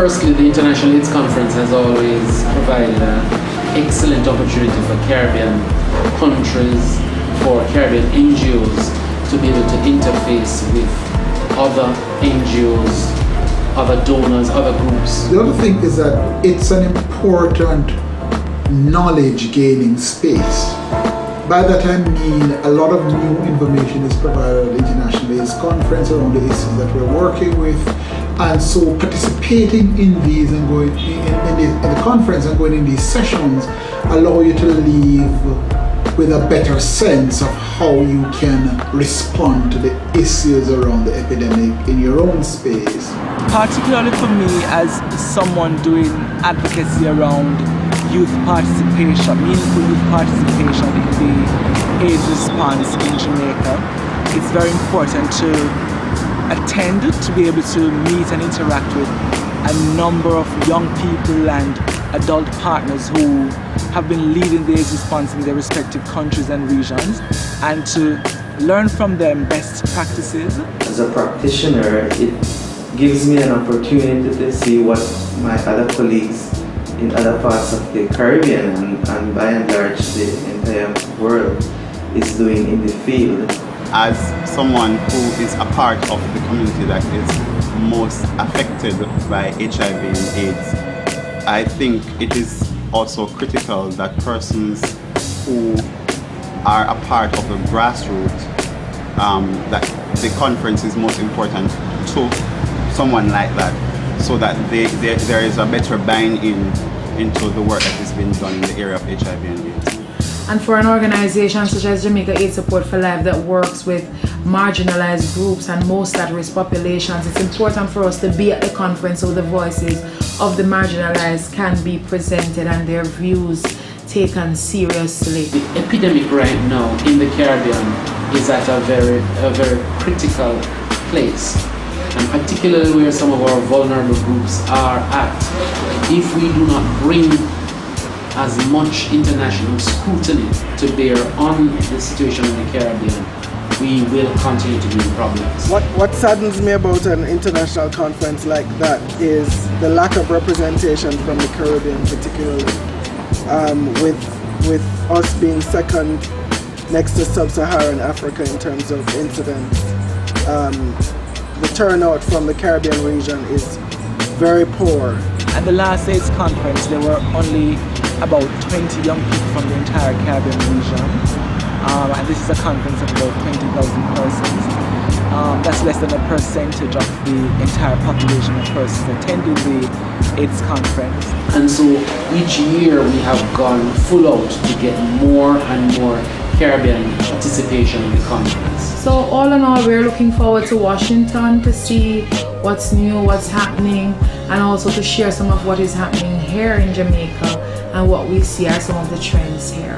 Firstly, the International AIDS Conference has always provided an excellent opportunity for Caribbean countries, for Caribbean NGOs to be able to interface with other NGOs, other donors, other groups. The other thing is that it's an important knowledge gaining space. By that I mean a lot of new information is provided at the International AIDS Conference around the issues that we're working with, and so participating in these and going in the conference and going in these sessions allow you to leave with a better sense of how you can respond to the issues around the epidemic in your own space. Particularly for me as someone doing advocacy around youth participation, meaningful youth participation in the AIDS response in Jamaica, it's very important to attend, to be able to meet and interact with a number of young people and adult partners who have been leading the AIDS response in their respective countries and regions, and to learn from them best practices. As a practitioner, it gives me an opportunity to see what my other colleagues in other parts of the Caribbean and by and large the entire world is doing in the field. As someone who is a part of the community that is most affected by HIV and AIDS, I think it is also critical that persons who are a part of the grassroots, that the conference is most important to someone like that, so that there is a better buy-in into the work that is being done in the area of HIV and AIDS. And for an organization such as Jamaica AIDS Support for Life that works with marginalized groups and most at-risk populations, it's important for us to be at the conference so the voices of the marginalized can be presented and their views taken seriously. The epidemic right now in the Caribbean is at a very critical place, and particularly where some of our vulnerable groups are at. If we do not bring as much international scrutiny to bear on the situation in the Caribbean, we will continue to be in problems. What saddens me about an international conference like that is the lack of representation from the Caribbean, particularly. With us being second next to Sub-Saharan Africa in terms of incidents, the turnout from the Caribbean region is very poor. At the last AIDS conference, there were only about 20 young people from the entire Caribbean region, and this is a conference of about 20,000 persons. That's less than a percentage of the entire population of persons attending the AIDS conference. And so each year we have gone full out to get more and more Caribbean participation in the conference. So all in all, we're looking forward to Washington to see what's new, what's happening, and also to share some of what is happening here in Jamaica and what we see are some of the trends here.